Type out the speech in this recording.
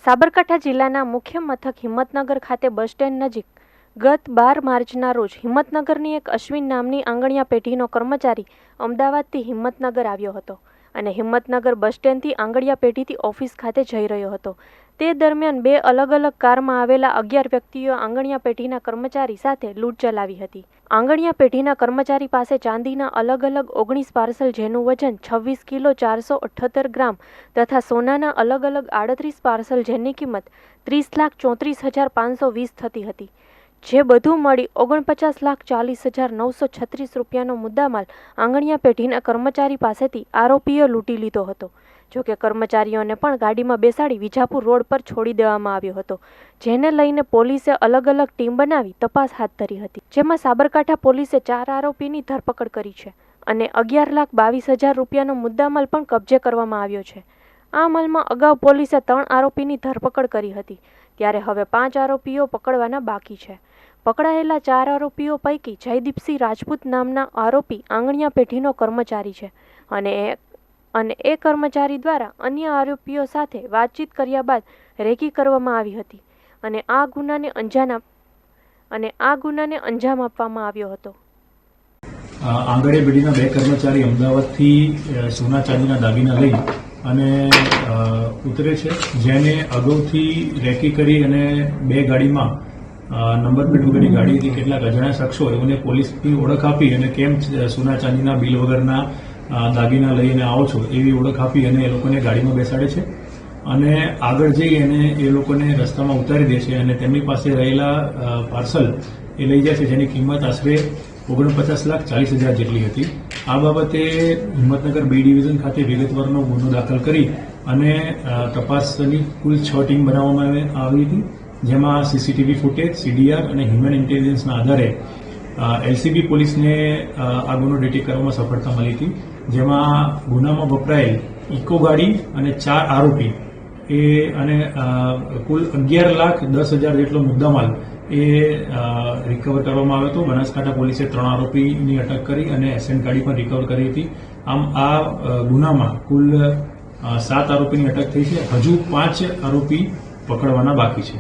સાબરકાંઠા જિલ્લાના મુખ્ય મથક હિંમતનગર ખાતે બસ સ્ટેન્ડ નજીક ગત 12 માર્ચના રોજ હિંમતનગરની એક અશ્વિન નામની આંગણિયા પેઢીનો કર્મચારી અમદાવાદથી હિંમતનગર આવ્યો હતો અને હિંમતનગર બસ સ્ટેન્ડથી આંગણિયા પેઢીથી ઓફિસ ખાતે જઈ રહ્યો હતો। તે દરમિયાન બે અલગ અલગ કારમાં આવેલા 11 વ્યક્તિઓ આંગણિયા પેઢીના કર્મચારી સાથે લૂંટ ચલાવી હતી। આંગણિયા પેઢીના કર્મચારી પાસે ચાંદીના અલગ અલગ 19 પાર્સલ જેનું વજન 26 કિલો 478 ગ્રામ તથા સોનાના અલગ અલગ 38 પાર્સલ જેની કિંમત 30,34,520 થતી હતી। જે બધું મળી 49,40,936 રૂપિયાનો મુદ્દામાલ આંગણિયા પેઢીના કર્મચારી પાસેથી આરોપીઓ લૂંટી લીધો હતો। જોકે કર્મચારીઓને પણ ગાડીમાં બેસાડી વિજાપુર રોડ પર છોડી દેવામાં આવ્યો હતો, જેને લઈને પોલીસે અલગ અલગ ટીમ બનાવી તપાસ હાથ ધરી હતી, જેમાં સાબરકાંઠા પોલીસે 4 આરોપીની ધરપકડ કરી છે અને 11,22,000 રૂપિયાનો મુદ્દામાલ પણ કબજે કરવામાં આવ્યો છે। આ માલમાં અગાઉ પોલીસે 3 આરોપીની ધરપકડ કરી હતી, ત્યારે હવે 5 આરોપીઓ પકડવાના બાકી છે। પકડાયેલા 4 આરોપીઓ પૈકી જયદીપસિંહ રાજપૂત નામના આરોપી આંગણિયા પેઢીનો કર્મચારી છે અને એ કર્મચારી દ્વારા અન્ય આરોપીઓ સાથે વાતચીત કર્યા બાદ રેકી કરવામાં આવી હતી અને આ ગુનાને અંજામ આપવામાં આવ્યો હતો। આંગણિયા પેઢીના 2 કર્મચારી અમદાવાદથી સોના ચાંદીના દાગીના લઈ અને ઉતરે છે, જેને અગાઉથી રેકી કરી અને 2 ગાડીમાં નંબર પ્લેટ વગરની ગાડીથી કેટલાક અજાણ્યા શખ્સો એઓને પોલીસની ઓળખ આપી અને કેમ સોના ચાંદીના બિલ વગરના દાગીના લઈને આવો છો એવી ઓળખ આપી અને એ લોકોને ગાડીમાં બેસાડે છે અને આગળ જઈ અને એ લોકોને રસ્તામાં ઉતારી દે છે અને તેમની પાસે રહેલા પાર્સલ એ લઈ જાય છે, જેની કિંમત આશરે 49,40,000 જેટલી હતી। આ બાબતે હિંમતનગર બી ડિવિઝન ખાતે વિગતવારનો ગુનો દાખલ કરી અને તપાસની કુલ 6 ટીમ બનાવવામાં આવી હતી, જેમાં સીસીટીવી ફૂટેજ, સીડીઆર અને હ્યુમન ઇન્ટેલિજન્સના આધારે એલસીબી પોલીસને આ ગુનો ડિટેક્ટ કરવામાં સફળતા મળી હતી, જેમાં ગુનામાં વપરાયેલ ઇકો ગાડી અને 4 આરોપી અને કુલ 11,10,000 જેટલો મુદ્દામાલ રિકવર કરવામાં આવ્યો હતો। બનાસકાંઠા પોલીસે 3 આરોપીની અટક કરી અને એસએન ગાડી પણ રિકવર કરી હતી। આમ આ ગુનામાં કુલ 7 આરોપીની અટક થઈ છે। હજુ 5 આરોપી પકડવાના બાકી છે।